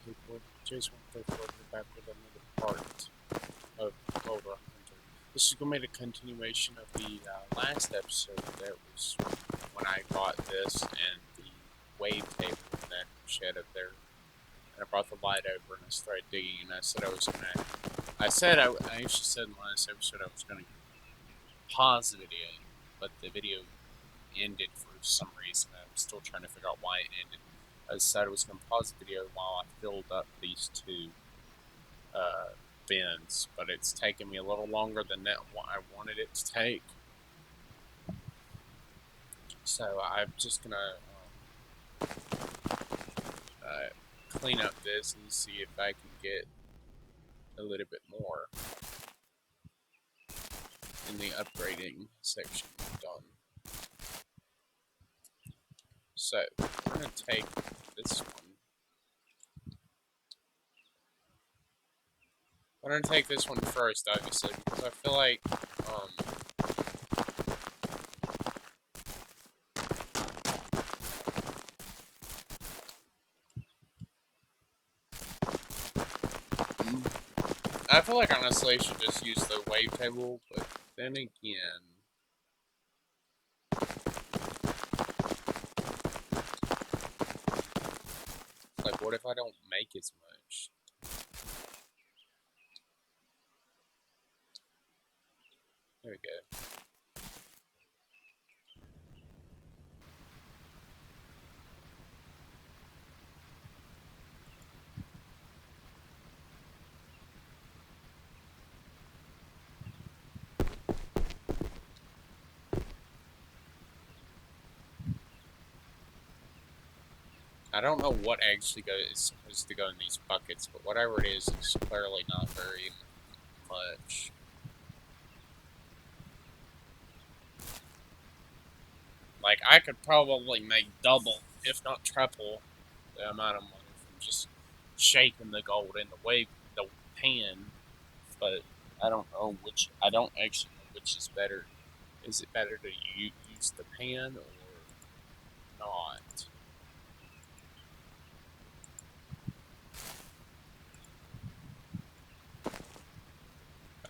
people? Jason 134 back with another part of GoldHunter. This is going to be a continuation of the last episode that was when I bought this and the wave table in that shed up there. And I brought the light over and I started digging and I said I was going to... I actually said in the last episode I was going to pause the video, but the video ended for some reason. I'm still trying to figure out why it ended. I decided I was going to pause the video while I filled up these two bins, but it's taken me a little longer than that I wanted it to take. So I'm just going to clean up this and see if I can get a little bit more in the upgrading section done. So I'm going to take this one. I'm going to take this one first, obviously, because I feel like, honestly I should just use the wave table, but then again, like, what if I don't make as much? There we go. I don't know what actually is supposed to go in these buckets, but whatever it is, it's clearly not very much. Like, I could probably make double, if not triple, the amount of money from just shaking the gold in the pan, but I don't actually know which is better. Is it better to use the pan or not?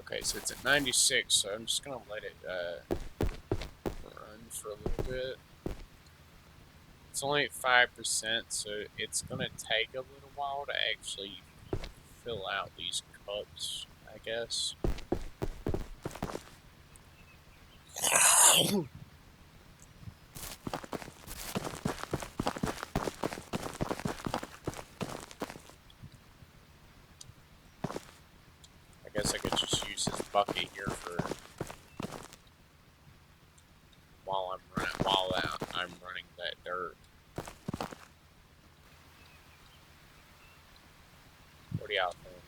Okay, so it's at 96, so I'm just gonna let it run for a little bit. It's only at 5%, so it's gonna take a little while to actually fill out these cups, I guess. I guess I could just use this bucket here for while I'm running that dirt. What do y'all think?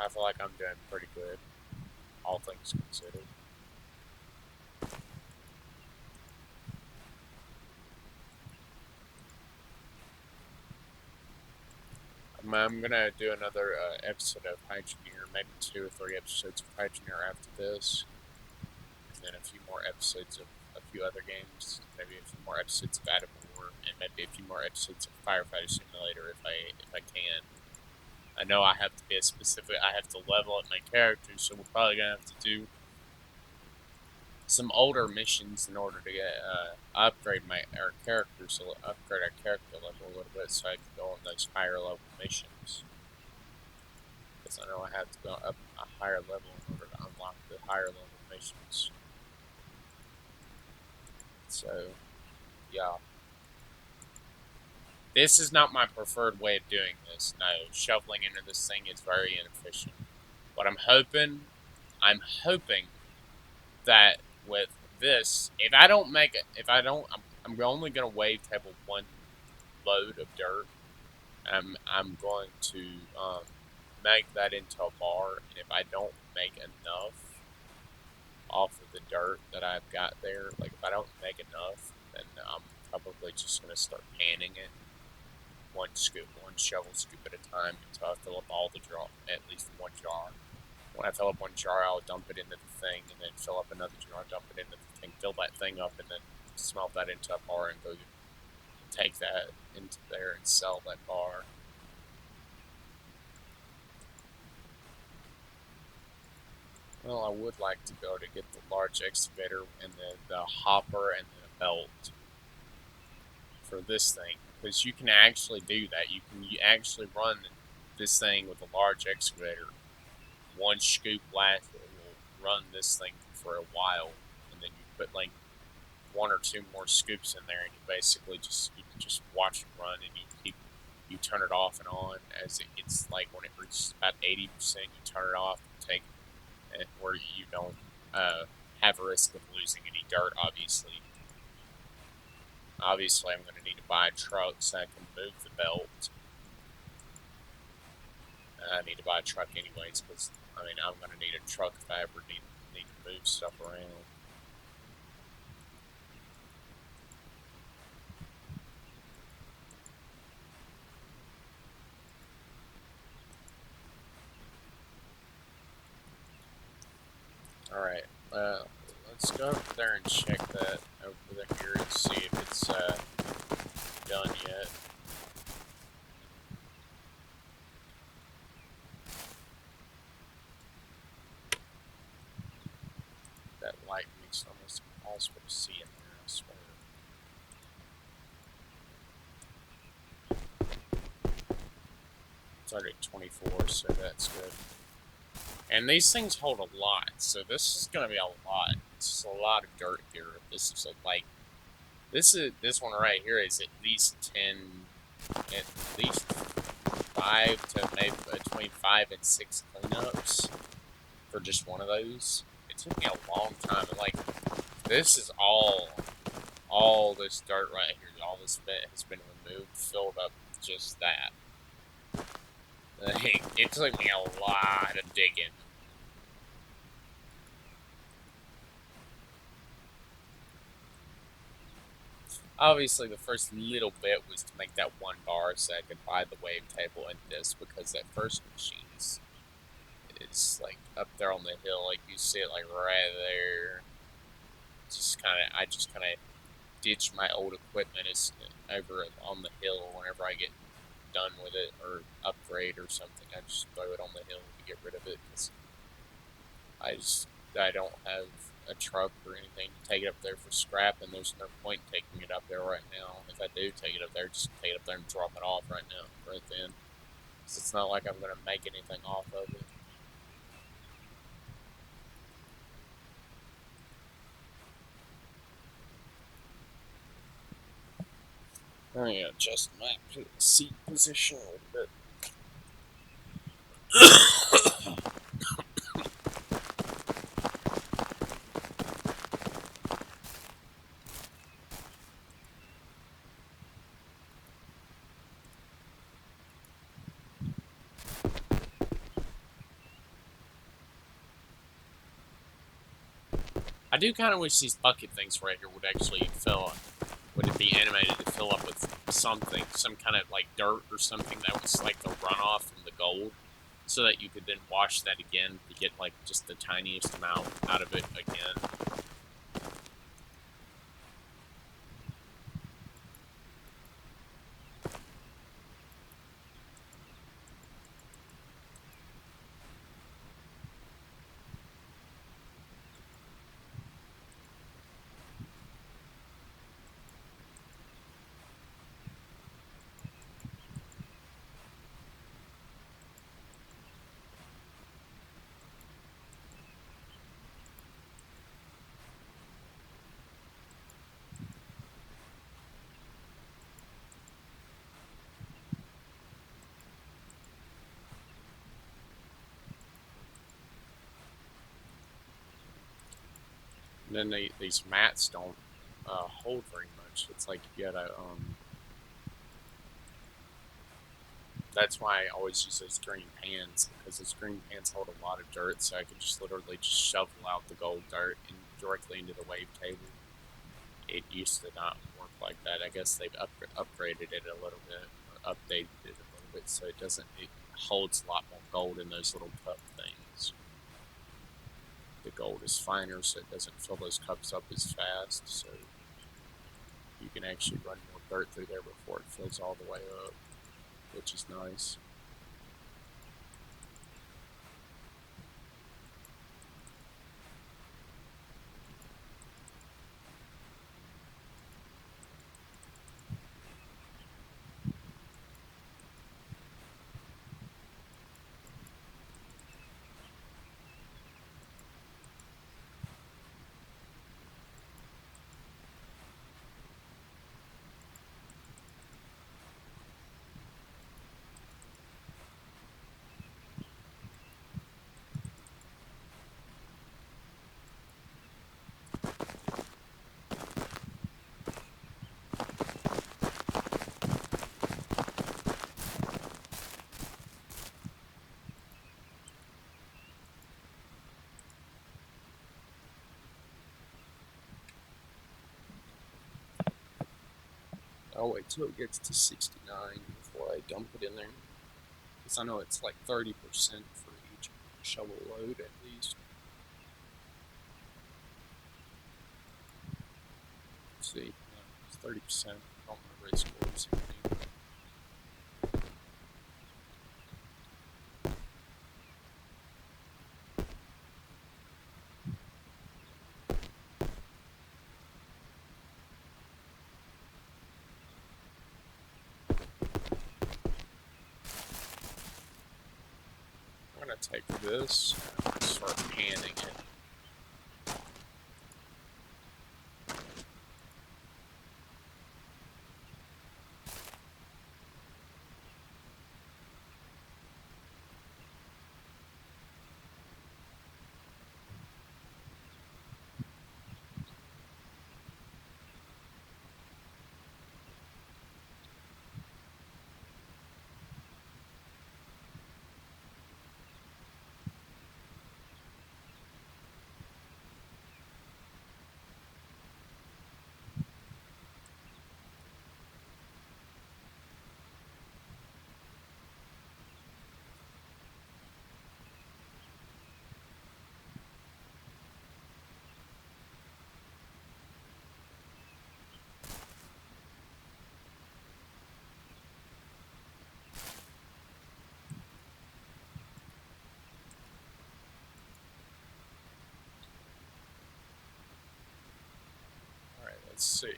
I feel like I'm doing pretty good, all things considered. I'm gonna do another episode of Hydroneer, maybe 2 or 3 episodes of Hydroneer after this, and then a few more episodes of a few other games, maybe a few more episodes of Adam War, and maybe a few more episodes of Firefighter Simulator if I can. I know I have to be I have to level up my character, so we're probably gonna have to do some older missions in order to get upgrade our character, so upgrade our character level a little bit, so I can go on those higher level missions. Because I know I have to go up a higher level in order to unlock the higher level missions. So, yeah. This is not my preferred way of doing this. No, shoveling into this thing is very inefficient. What I'm hoping that with this, I'm only gonna wave table one load of dirt. I'm going to make that into a bar, and if I don't make enough off of the dirt that I've got there, like if I don't make enough, then I'm probably just gonna start panning it, one shovel scoop at a time until I fill up all the jar, at least one jar. When I fill up one jar, I'll dump it into the thing, and then fill up another jar, dump it into the thing, fill that thing up, and then smelt that into a bar and go take that into there and sell that bar. Well, I would like to go to get the large excavator and the hopper and then a belt for this thing, because you can actually do that. You actually run this thing with a large excavator. One scoop lasts will run this thing for a while, and then you put like one or two more scoops in there, and you basically you can just watch it run, and you turn it off and on as it gets like when it reaches about 80%, you turn it off and take it where you don't have a risk of losing any dirt. Obviously, I'm going to need to buy a truck so I can move the belt. I need to buy a truck anyways, because I mean I'm going to need a truck if I ever need to move stuff around. Alright, let's go over there and check that over here and see if it's done yet. That light makes it almost impossible to see in there, I swear. It's already 24, so that's good. And these things hold a lot, so this is going to be a lot. It's a lot of dirt here. This is like this one right here is at least 10, at least 5 to maybe between 5 and 6 cleanups for just one of those. It took me a long time. Like this is all this dirt right here, all this bit has been removed, filled up just that. It took me a lot of digging. Obviously, the first little bit was to make that one bar so I could buy the wavetable and this, because that first machine is like up there on the hill, like you see it like right there. I just kind of ditch my old equipment is over on the hill whenever I get done with it or upgrade or something. I just throw it on the hill to get rid of it, because I don't have a truck or anything to take it up there for scrap, and there's no point in taking it up there right now. If I do take it up there, just take it up there and drop it off right now, right then. Because it's not like I'm going to make anything off of it. I'm going to adjust my seat position a little bit. I do kind of wish these bucket things right here would actually would it be animated to fill up with something, some kind of like dirt or something that was like the runoff from the gold, so that you could then wash that again to get like just the tiniest amount out of it again. And then these mats don't hold very much. It's like you gotta that's why I always use those green pans, because those green pans hold a lot of dirt, so I can just literally just shovel out the gold dirt and directly into the wavetable. It used to not work like that. I guess they've upgraded it a little bit, or updated it a little bit, so it holds a lot more gold in those little cup things. The gold is finer, so it doesn't fill those cups up as fast. So can actually run more dirt through there before it fills all the way up, which is nice. I'll wait till it gets to 69 before I dump it in there. Because I know it's like 30% for each shovel load at least. Let's see, yeah, it's 30%. I don't remember its score 16. I'm gonna take this and start panning it. Alright, let's see.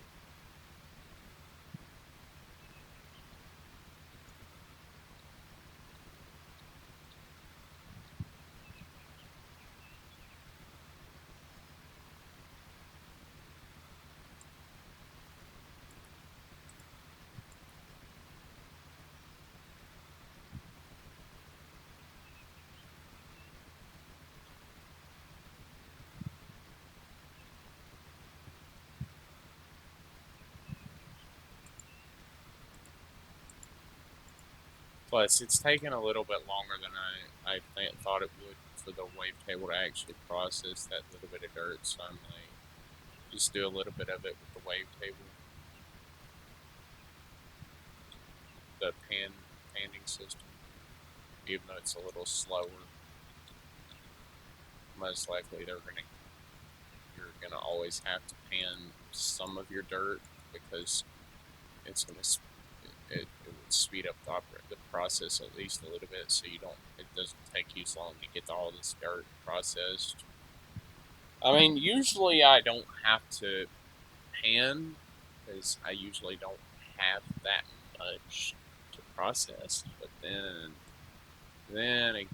Plus, it's taken a little bit longer than I thought it would for the wavetable to actually process that little bit of dirt, so I'm like, just do a little bit of it with the wavetable, the panning system, even though it's a little slower. Most likely you're gonna always have to pan some of your dirt because it's gonna it would speed up the process at least a little bit, so it doesn't take you so long to get all this dirt processed. I mean, usually I don't have to pan because I usually don't have that much to process. But then again,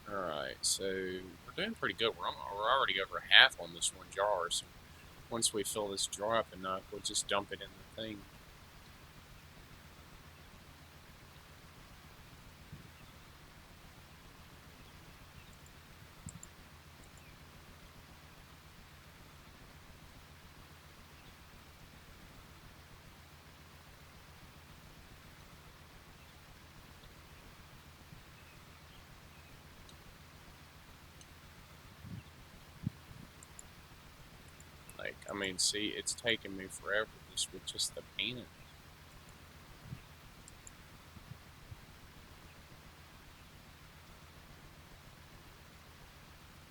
all right. So we're doing pretty good. We're already over half on this one jar. So once we fill this jar up enough, we'll just dump it in the thing. Like, I mean, see, it's taken me forever just with just the pan.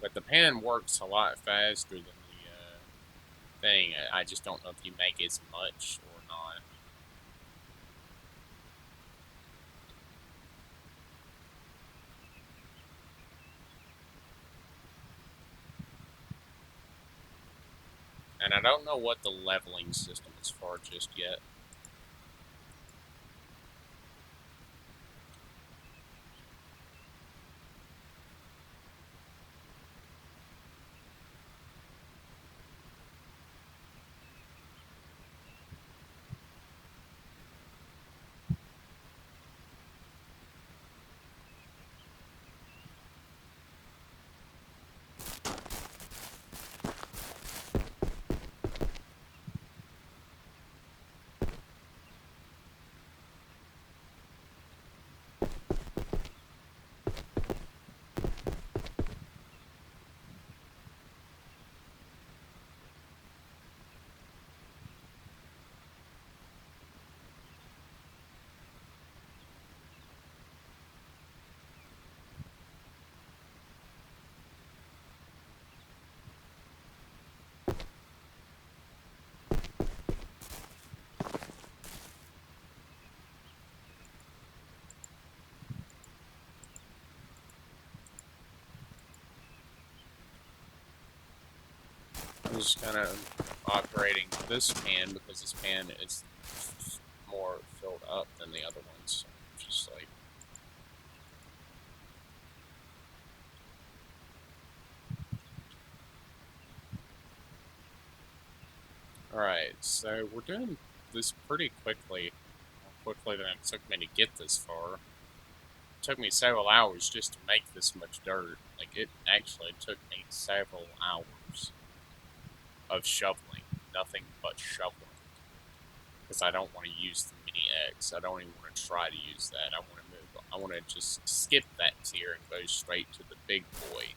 But the pan works a lot faster than the thing. I just don't know if you make as much or not. And I don't know what the leveling system is for just yet. I'm just kind of operating this pan because this pan is more filled up than the other ones. So just like. Alright, so we're doing this pretty quickly. More quickly than it took me to get this far. It took me several hours just to make this much dirt. Like, it actually took me several hours of shoveling. Nothing but shoveling. Because I don't want to use the Mini X. I don't even want to try to use that. I want to move. I want to just skip that tier and go straight to the big boy.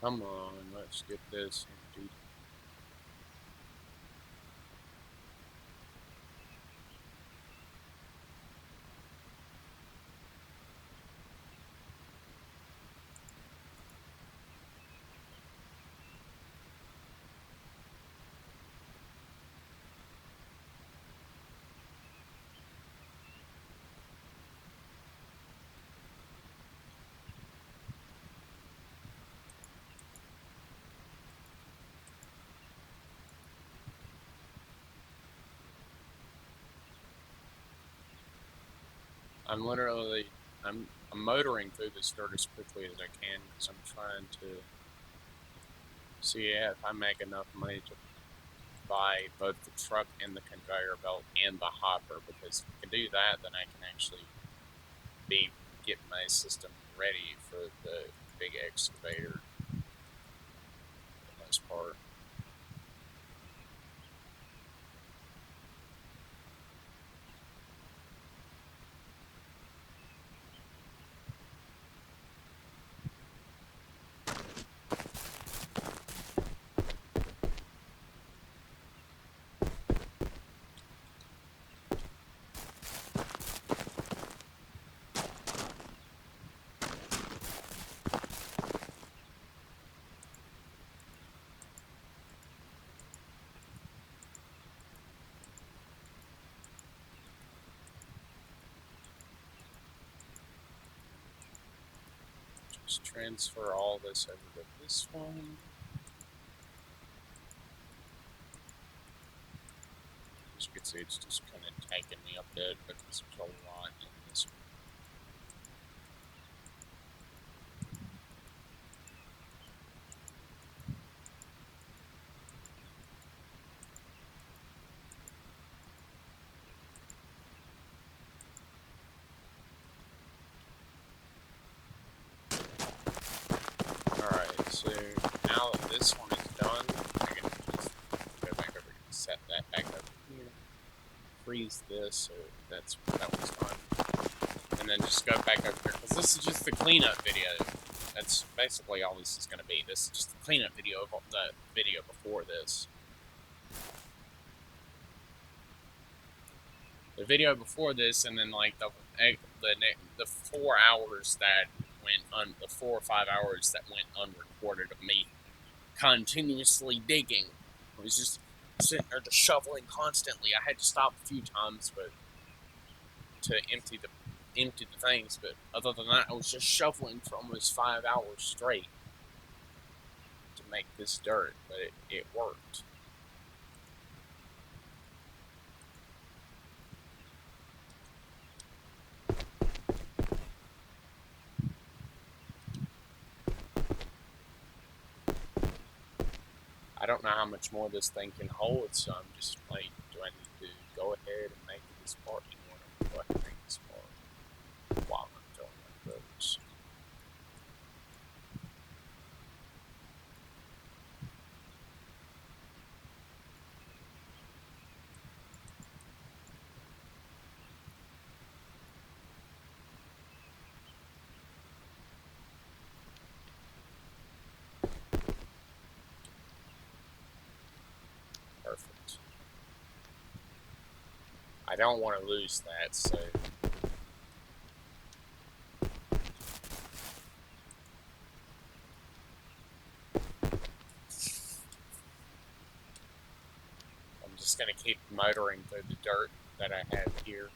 Come on, let's get this emptied. I'm literally, I'm motoring through this dirt as quickly as I can because I'm trying to see if I make enough money to buy both the truck and the conveyor belt and the hopper. Because if I can do that, then I can actually get my system ready for the big excavator for the most part. Just transfer all this over to this one. As you can see, it's just kind of taking me a bit because there's a lot in this one. So now that this one is done, I can just go back over and set that back up here. Freeze this, so that one's done. And then just go back up here, because this is just the cleanup video. That's basically all this is going to be. This is just the cleanup video of the video before this. The video before this, and then like the 4 hours that went the 4 or 5 hours that went unrecorded of me continuously digging. I was just sitting there just shoveling constantly. I had to stop a few times, but to empty the things. But other than that, I was just shoveling for almost 5 hours straight to make this dirt. But it worked. I don't know how much more this thing can hold, so I'm just like, do I need to go ahead and make this part anymore? I'm going to go ahead and make this part while I'm doing my roads. Perfect. I don't want to lose that, so I'm just going to keep motoring through the dirt that I have here.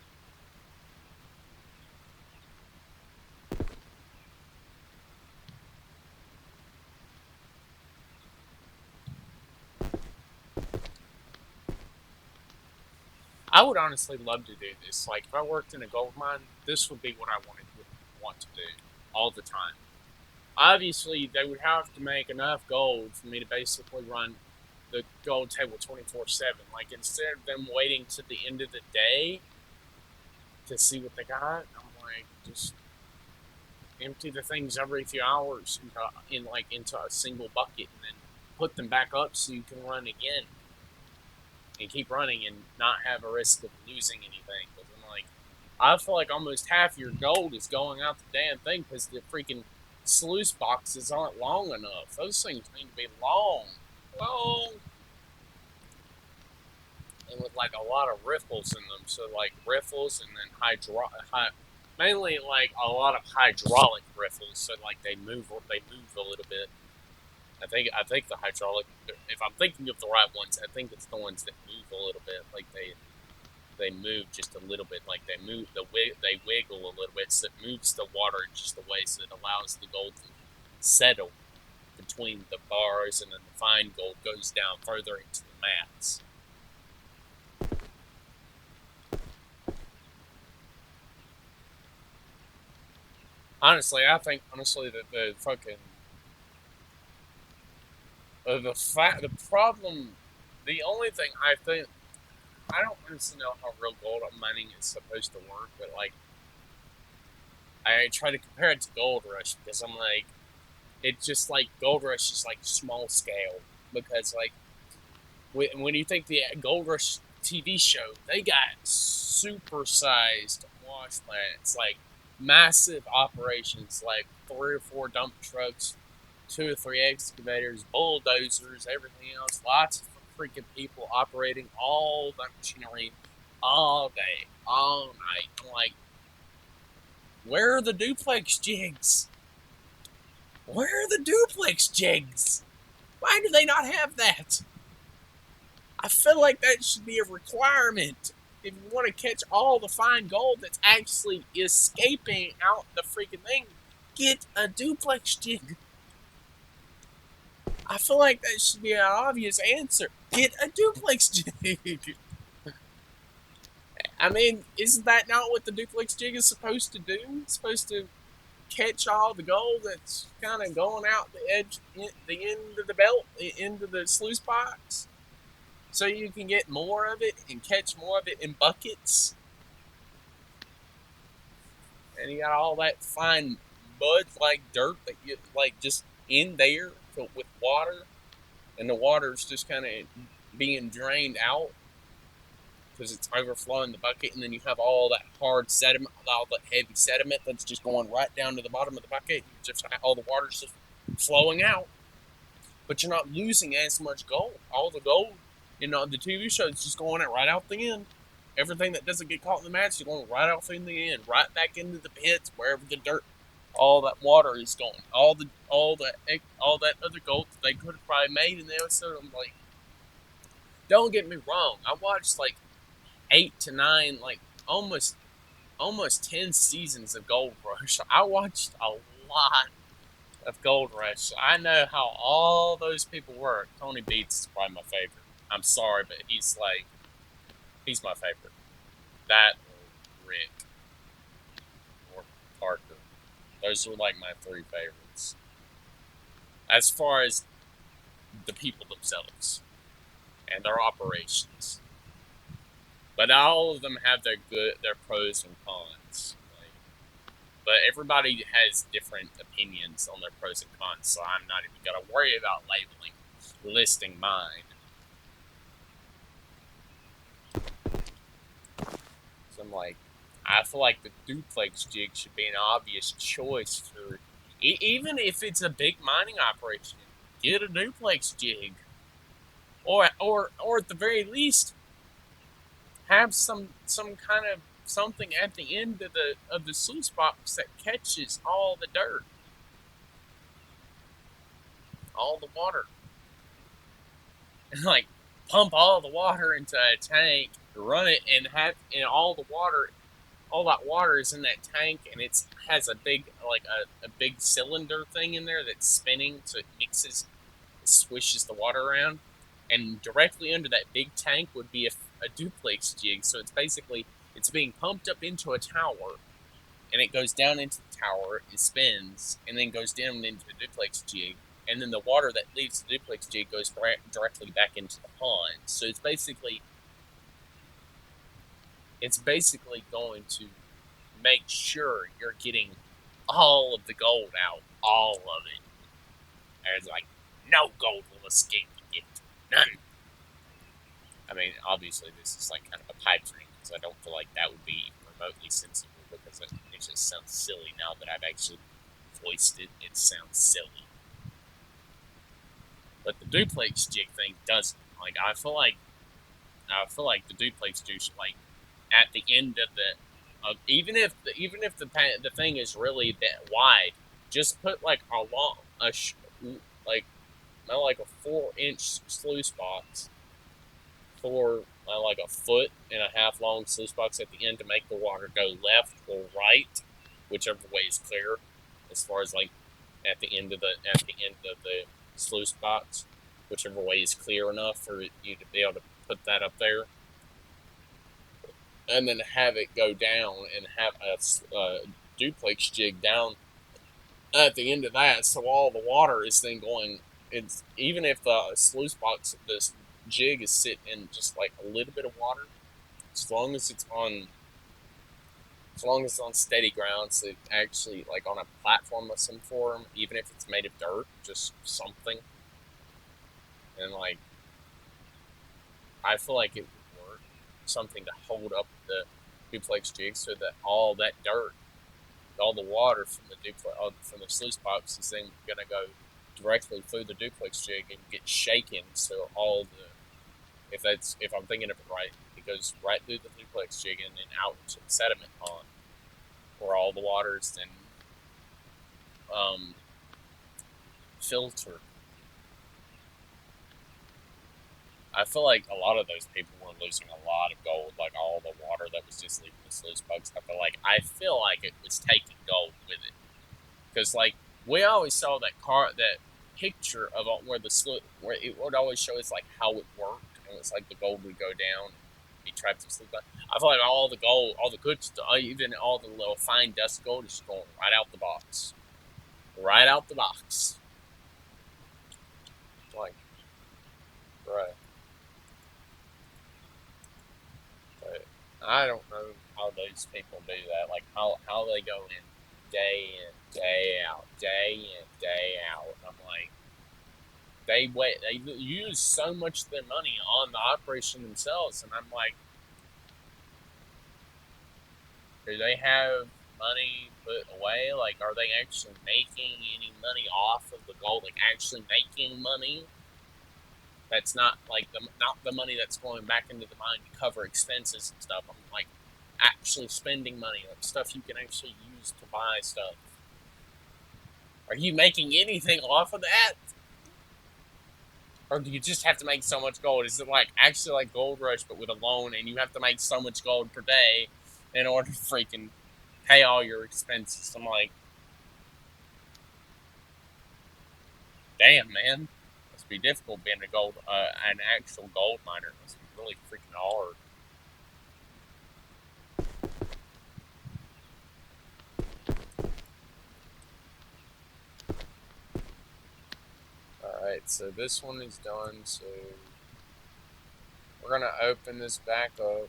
I would honestly love to do this. Like, if I worked in a gold mine, this would be what I want to do all the time. Obviously, they would have to make enough gold for me to basically run the gold table 24/7. Like, instead of them waiting to the end of the day to see what they got, I'm like, just empty the things every few hours into a single bucket, and then put them back up so you can run again and keep running and not have a risk of losing anything. But then, like, I feel like almost half your gold is going out the damn thing because the freaking sluice boxes aren't long enough. Those things need to be long, and with like a lot of riffles in them. So like riffles, and then mainly like a lot of hydraulic riffles. So like they move a little bit. I think the hydraulic. If I'm thinking of the right ones, I think it's the ones that move a little bit. Like they move just a little bit. Like they wiggle a little bit, so it moves the water just a way, so it allows the gold to settle between the bars, and then the fine gold goes down further into the mats. Honestly, I think that the fucking the problem, the only thing I think, I don't honestly know how real gold mining is supposed to work, but like I try to compare it to Gold Rush because I'm like, it's just like Gold Rush is like small scale, because like when you think the Gold Rush TV show, they got super sized wash plants, like massive operations, like 3 or 4 dump trucks, 2 or 3 excavators, bulldozers, everything else. Lots of freaking people operating all that machinery all day, all night. I'm like, where are the duplex jigs? Where are the duplex jigs? Why do they not have that? I feel like that should be a requirement. If you want to catch all the fine gold that's actually escaping out the freaking thing, get a duplex jig. I feel like that should be an obvious answer. Get a duplex jig. I mean, isn't that not what the duplex jig is supposed to do? It's supposed to catch all the gold that's kind of going out the edge, the end of the belt, the end of the sluice box, so you can get more of it and catch more of it in buckets. And you got all that fine mud like dirt that you like just in there filled with water, and the water's just kind of being drained out because it's overflowing the bucket, and then you have all that hard sediment, all that heavy sediment that's just going right down to the bottom of the bucket. You just all the water's just flowing out, but you're not losing as much gold. All the gold, the TV show is just going right out the end. Everything that doesn't get caught in the match is going right out in the end, right back into the pits wherever the dirt, all that water is going. All that other gold that they could have probably made in the episode. I'm like, don't get me wrong. I watched like 8 to 9, like almost 10 seasons of Gold Rush. I watched a lot of Gold Rush. I know how all those people work. Tony Beats is probably my favorite. I'm sorry, but he's my favorite. That or Rick or Parker. Those are like my three favorites. As far as the people themselves and their operations. But all of them have their pros and cons. But everybody has different opinions on their pros and cons, so I'm not even gonna worry about listing mine. So I'm like, I feel like the duplex jig should be an obvious choice for, even if it's a big mining operation, get a duplex jig, or at the very least, have some kind of something at the end of the sluice box that catches all the dirt, all the water, and like pump all the water into a tank, run it, and all that water is in that tank, and it has a big a big cylinder thing in there that's spinning, so it swishes the water around, and directly under that big tank would be a duplex jig. So it's being pumped up into a tower, and it goes down into the tower, it spins, and then goes down into the duplex jig, and then the water that leaves the duplex jig goes directly back into the pond. So it's basically going to make sure you're getting all of the gold out, all of it. There's like no gold will escape it, none. I mean, obviously this is like kind of a pipe dream because I don't feel like that would be remotely sensible because it just sounds silly now that I've actually voiced it. It sounds silly, but the duplex jig thing doesn't. Like I feel like the duplex jig should, like, at the end of even if the thing is really that wide, just put like a long like like a 4-inch sluice box for like a foot and a half long sluice box at the end to make the water go left or right, whichever way is clear, as far as like at the end of the sluice box, whichever way is clear enough for you to be able to put that up there, and then have it go down and have a duplex jig down at the end of that, so all the water is then going. It's even if the sluice box, this jig is sitting in just like a little bit of water, as long as it's on steady ground, so it's actually like on a platform of some form, even if it's made of dirt, just something. And like, I feel like it would work, something to hold up the duplex jig so that all that dirt, all the water from the sluice box is then gonna go directly through the duplex jig and get shaken. So if I'm thinking of it right, it goes right through the duplex jig and then out into the sediment pond, where all the water is then filtered. I feel like a lot of those people were losing a lot of gold, like all the water that was just leaving the sluice box. I feel like it was taking gold with it, because like we always saw that picture of where it would always show us like how it worked, and it's like the gold would go down and be trapped in sluice box. I feel like all the gold, all the good stuff, even all the little fine dust gold, is going right out the box, right out the box. Like, right. But I don't know how those people do that. Like how they go in day out, day in, day out. And I'm like, they use so much of their money on the operation themselves, and I'm like, do they have money put away? Like, are they actually making any money off of the gold? Like, actually making money? That's not like not the money that's going back into the mine to cover expenses and stuff. I'm like actually spending money, like stuff you can actually use to buy stuff. Are you making anything off of that? Or do you just have to make so much gold? Is it like actually like Gold Rush but with a loan, and you have to make so much gold per day in order to freaking pay all your expenses? I'm like, damn, man, must be difficult being an actual gold miner. It must be really freaking hard. Alright, so this one is done, so we're gonna open this back up.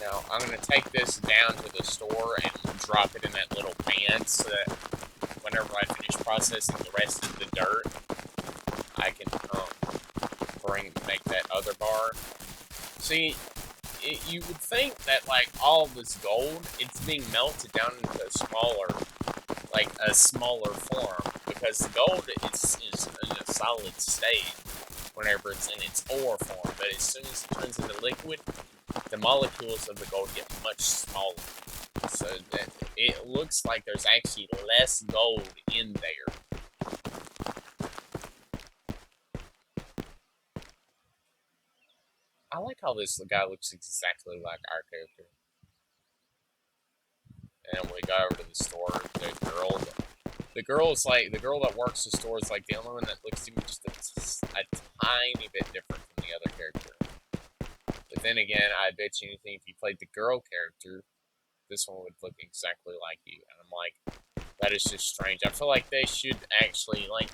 Now, I'm gonna take this down to the store and drop it in that little van so that whenever I finish processing the rest of the dirt, I can make that other bar. See, you would think that like all this gold, it's being melted down into a smaller form, because the gold is in a solid state whenever it's in its ore form, but as soon as it turns into liquid, the molecules of the gold get much smaller. So that it looks like there's actually less gold in there. I like how this guy looks exactly like our character. And we go over to the store. The girl that works the store is like the only one that looks even just a tiny bit different from the other character. But then again, I bet you anything, if you played the girl character, this one would look exactly like you. And I'm like, that is just strange. I feel like they should actually, like,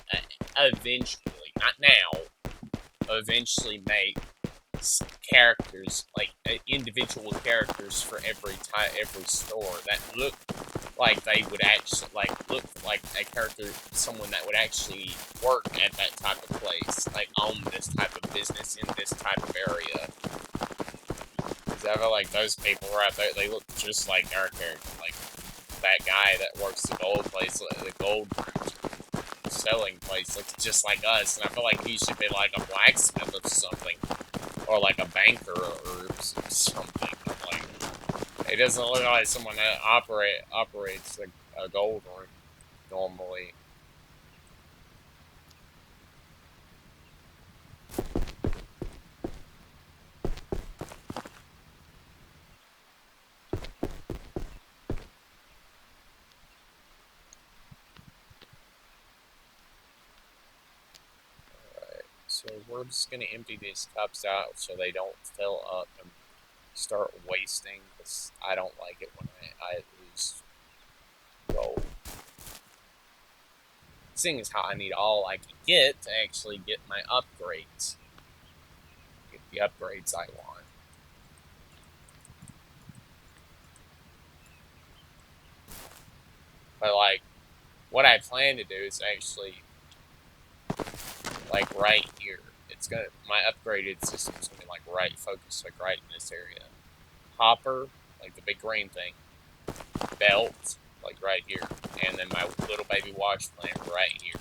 eventually, not now, eventually make characters, like individual characters for every store that look like they would actually look like a character, someone that would actually work at that type of place, like own this type of business in this type of area. Because I feel like those people right there, they look just like our character, like that guy that works the gold place, the gold selling place, looks just like us, and I feel like he should be like a blacksmith or something. Or like a banker or something. Like, it doesn't look like someone that operates a gold room normally. Alright, so we're just gonna empty these cups out so they don't fill up and start wasting, because I don't like it when I lose gold. Seeing as how I need all I can get to actually get my upgrades. Get the upgrades I want. But like, what I plan to do is actually, like right here, my upgraded system's gonna be like focused like right in this area. Hopper, like the big green thing. Belt, like right here. And then my little baby wash plant right here.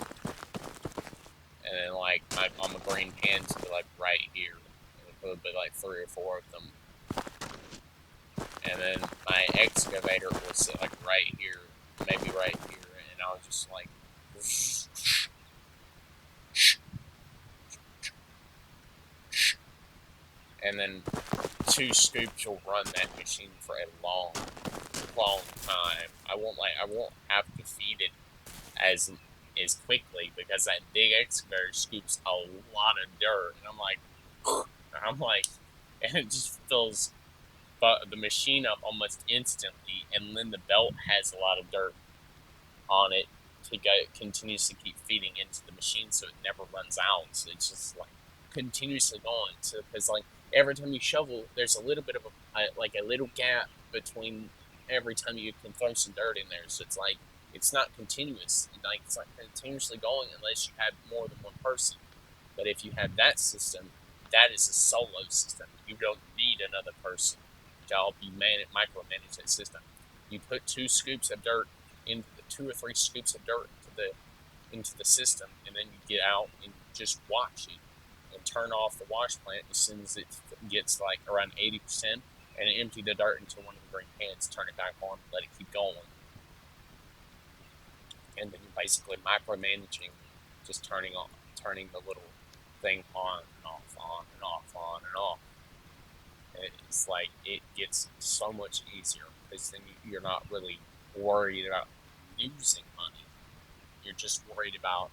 And then like on the green pans will be like right here. And it'll be like 3 or 4 of them. And then my excavator will sit like right here, maybe right here, and I'll just like and then 2 scoops will run that machine for a long time. I won't have to feed it as quickly, because that big excavator scoops a lot of dirt, and I'm like, and it just fills the machine up almost instantly, and then the belt has a lot of dirt on it to go continuously keep feeding into the machine so it never runs out. So it's just like continuously going. So because like every time you shovel, there's a little bit of a little gap between every time you can throw some dirt in there. So it's like it's not continuous. Like it's not continuously going unless you have more than one person. But if you have that system, that is a solo system. You don't need another person to help you micromanage that system. You put 2 or 3 scoops of dirt into the system, and then you get out and just watch it and turn off the wash plant as soon as it gets like around 80%, and empty the dirt into one of the green pans, turn it back on, let it keep going, and then you're basically micromanaging, just turning the little thing on and off, on and off, on and off. And it's like it gets so much easier because then you're not really worried about losing money. You're just worried about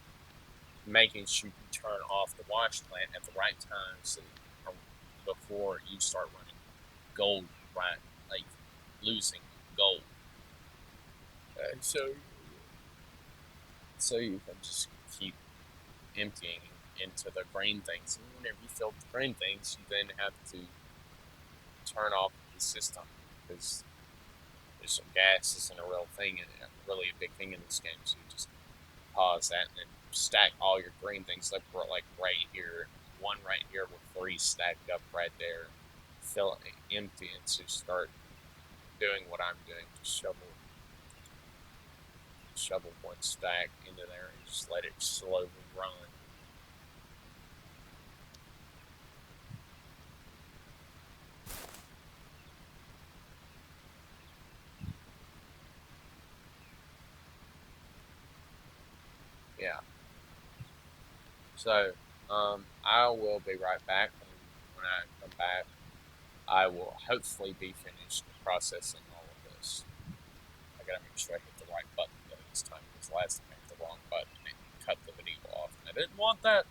making sure you turn off the wash plant at the right time so before you start running gold, right? Like losing gold. So you can just keep emptying into the green things. And whenever you fill the green things, you then have to turn off the system because there's some gas isn't a real thing and really a big thing in this game. So you just pause that and then stack all your green things like right here, one right here with 3 stacked up right there. Fill it empty and so start doing what I'm doing. Just shovel one stack into there and just let it slowly run. Yeah. So, I will be right back. And when I come back, I will hopefully be finished processing all of this. I gotta make sure I hit the right button though this time because last time I hit the wrong button and it cut the video off. And I didn't want that.